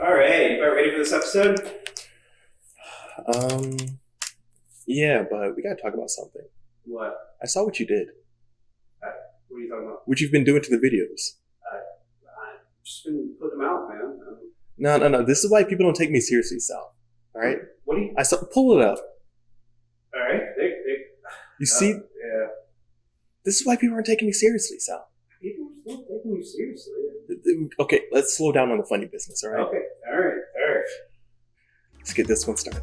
All right, you about ready for this episode? Um, yeah, but we gotta talk about something. What? I saw what you did, What are you talking about? what you've been doing to the videos. I've just been putting them out, man. No. This is why people don't take me seriously, Sal. All right, What do you? I saw. Pull it up. All right, You see, yeah. this is why people aren't taking me seriously, Sal. People are still taking you seriously. Okay, let's slow down on the funny business. All right, Okay, all right. let's get this one started.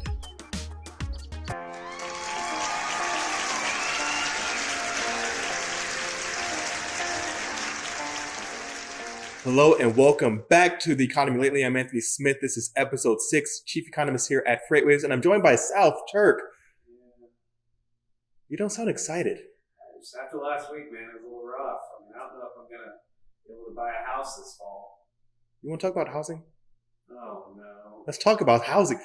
Hello and welcome back to The Economy Lately. I'm Anthony Smith. This is episode 6, Chief Economist here at FreightWaves, and I'm joined by South Turk. Yeah. You don't sound excited. Just after last week, man, it was a little rough. I don't know if I'm gonna be able to buy a house this fall. You want to talk about housing? Oh no. Let's talk about housing.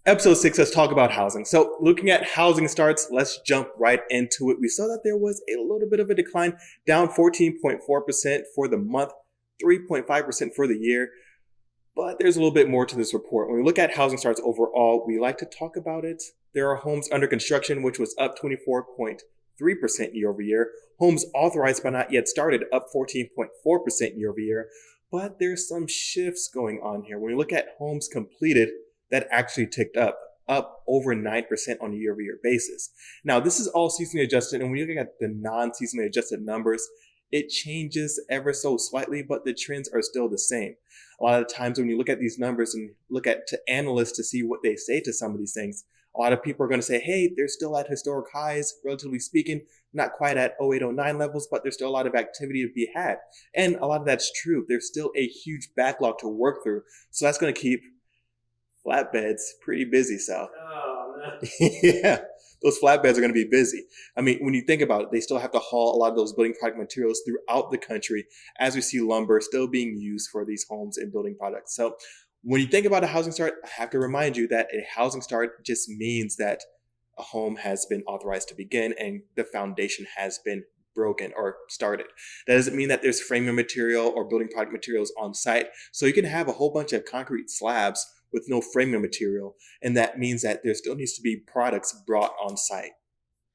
Episode 6, let's talk about housing. So looking at housing starts, let's jump right into it. We saw that there was a little bit of a decline, down 14.4% for the month, 3.5% for the year. But there's a little bit more to this report. When we look at housing starts overall, we like to talk about it. There are homes under construction, which was up 24.3% year over year. Homes authorized but not yet started, up 14.4% year over year. But there's some shifts going on here. When we look at homes completed, that actually ticked up over 9% on a year-over-year basis. Now, this is all seasonally adjusted, and when you look at the non-seasonally adjusted numbers, it changes ever so slightly, but the trends are still the same. A lot of the times when you look at these numbers and look at to analysts to see what they say to some of these things, a lot of people are going to say, hey, they're still at historic highs, relatively speaking, not quite at 0809 levels, but there's still a lot of activity to be had. And a lot of that's true. There's still a huge backlog to work through. So that's going to keep flatbeds pretty busy, Sal. Oh no. Yeah, those flatbeds are going to be busy. I mean, when you think about it, they still have to haul a lot of those building product materials throughout the country as we see lumber still being used for these homes and building products. So when you think about a housing start, I have to remind you that a housing start just means that a home has been authorized to begin and the foundation has been broken or started. That doesn't mean that there's framing material or building product materials on site. So you can have a whole bunch of concrete slabs with no framing material, and that means that there still needs to be products brought on site.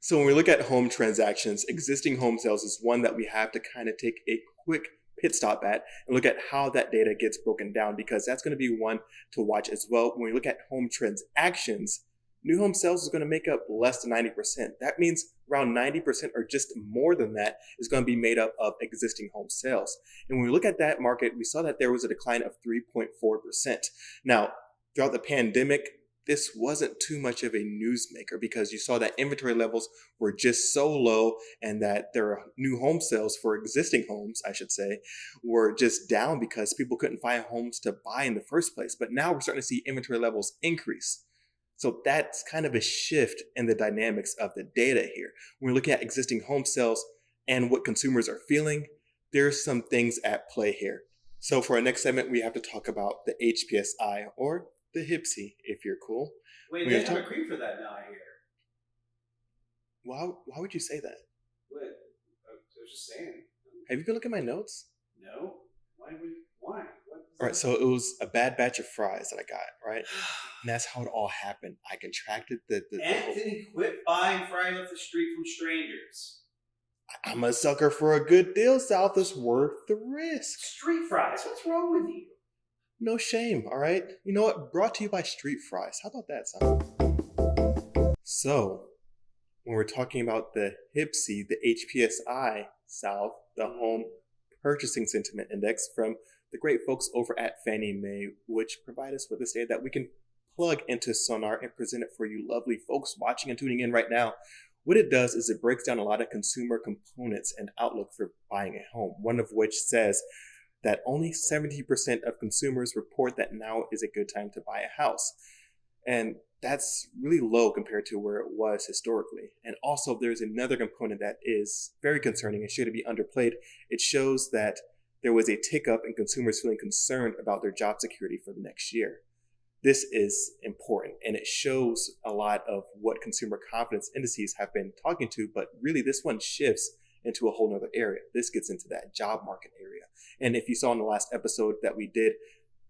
So when we look at home transactions, existing home sales is one that we have to kind of take a quick pit stop at and look at how that data gets broken down, because that's going to be one to watch as well. When we look at home transactions, new home sales is going to make up less than 90%. That means around 90% or just more than that is going to be made up of existing home sales. And when we look at that market, we saw that there was a decline of 3.4%. Now, throughout the pandemic, this wasn't too much of a newsmaker because you saw that inventory levels were just so low and that their new home sales for existing homes, I should say, were just down because people couldn't find homes to buy in the first place. But now we're starting to see inventory levels increase. So that's kind of a shift in the dynamics of the data here. When we're looking at existing home sales and what consumers are feeling, there's some things at play here. So for our next segment, we have to talk about the HPSI, or the HPSI, if you're cool. Wait, they have a cream for that now, I hear. Why would you say that? What? I was just saying. Have you been looking at my notes? No. Why? All right, so it was a bad batch of fries that I got, right? And that's how it all happened. I contracted the Anthony, quit buying fries off the street from strangers. I'm a sucker for a good deal, South. Is worth the risk. Street fries? What's wrong with you? No shame, all right? You know what? Brought to you by Street Fries. How about that, South? So, when we're talking about the HPSI, the HPSI, South, the Home Purchasing Sentiment Index from the great folks over at Fannie Mae, which provide us with this data that we can plug into Sonar and present it for you lovely folks watching and tuning in right now. What it does is it breaks down a lot of consumer components and outlook for buying a home, one of which says that only 70% of consumers report that now is a good time to buy a house. And that's really low compared to where it was historically. And also there's another component that is very concerning and shouldn't be underplayed. It shows that there was a tick up in consumers feeling concerned about their job security for the next year. This is important, and it shows a lot of what consumer confidence indices have been talking to, but really this one shifts into a whole nother area. This gets into that job market area. And if you saw in the last episode that we did,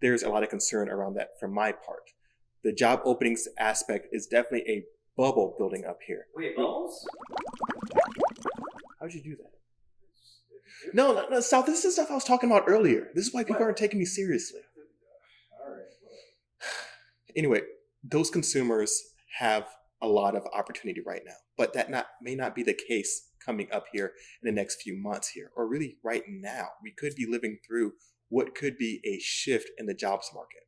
there's a lot of concern around that from my part. The job openings aspect is definitely a bubble building up here. Wait, bubbles? How'd you do that? No, South, this is stuff I was talking about earlier. This is why people aren't taking me seriously. All right. Anyway, those consumers have a lot of opportunity right now, but that may not be the case coming up here in the next few months here, or really right now. We could be living through what could be a shift in the jobs market.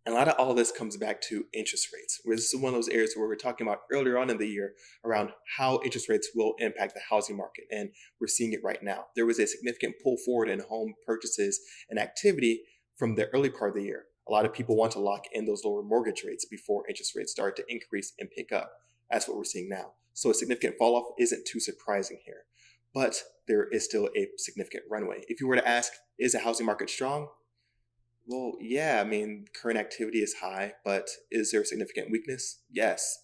And a lot of all this comes back to interest rates, where this is one of those areas where we're talking about earlier on in the year around how interest rates will impact the housing market. And we're seeing it right now. There was a significant pull forward in home purchases and activity from the early part of the year. A lot of people want to lock in those lower mortgage rates before interest rates start to increase and pick up. That's what we're seeing now. So a significant fall off isn't too surprising here, but there is still a significant runway. If you were to ask, is the housing market strong? Well, yeah, I mean, current activity is high, but is there significant weakness? Yes.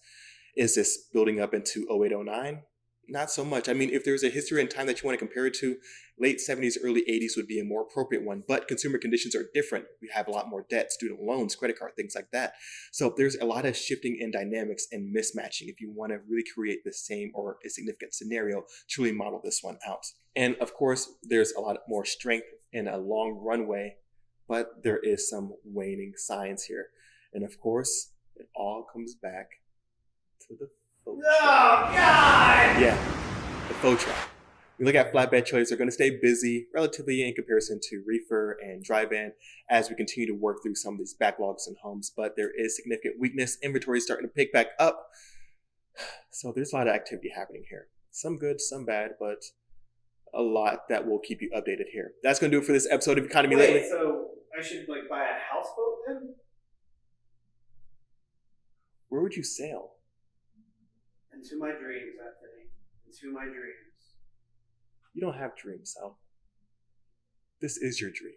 Is this building up into 0809? Not so much. I mean, if there's a history in time that you want to compare it to, late 70s, early 80s would be a more appropriate one, but consumer conditions are different. We have a lot more debt, student loans, credit card, things like that. So there's a lot of shifting in dynamics and mismatching if you want to really create the same or a significant scenario to really model this one out. And of course, there's a lot more strength in a long runway, but there is some waning signs here. And of course, it all comes back to the faux Oh, God! Yeah, the faux trap. We look at flatbed trailers, they're going to stay busy relatively in comparison to reefer and drive-in as we continue to work through some of these backlogs in homes, but there is significant weakness. Inventory is starting to pick back up. So there's a lot of activity happening here. Some good, some bad, but a lot that will keep you updated here. That's going to do it for this episode of Economy Lately. Wait, so I should like buy a houseboat then? Where would you sail? Into my dreams, Anthony. Into my dreams. You don't have dreams, Sal. This is your dream.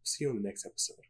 See you in the next episode.